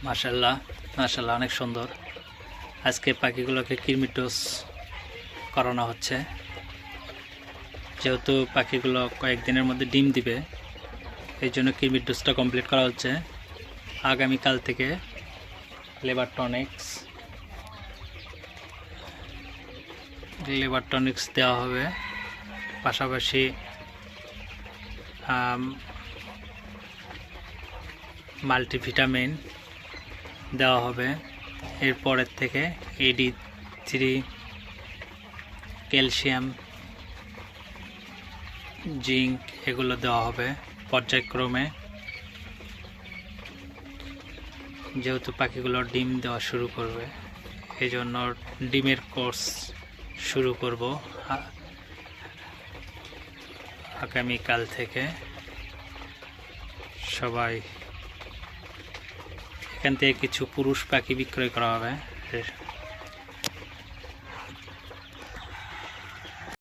মাশাআল্লাহ মাশাআল্লাহ অনেক সুন্দর। আজকে পাখিগুলোকে কৃমি ডোজ করানো হচ্ছে, যেহেতু পাখিগুলো কয়েকদিনের মধ্যে ডিম দিবে, এই জন্য কৃমির ডোজটা কমপ্লিট করা হচ্ছে। আগামীকাল থেকে লিভার টনিক্স দেওয়া হবে, পাশাপাশি মাল্টিভিটামিন দেওয়া হবে। এরপরের থেকে AD3, ক্যালসিয়াম, জিঙ্ক এগুলো দেওয়া হবে পর্যায়ক্রমে, যেহেতু পাখিগুলো ডিম দেওয়া শুরু করবে, এই জন্য ডিমের কোর্স শুরু করব আগামীকাল থেকে। সবাই এখান থেকে কিছু পুরুষ পাখি বিক্রয় করা হবে,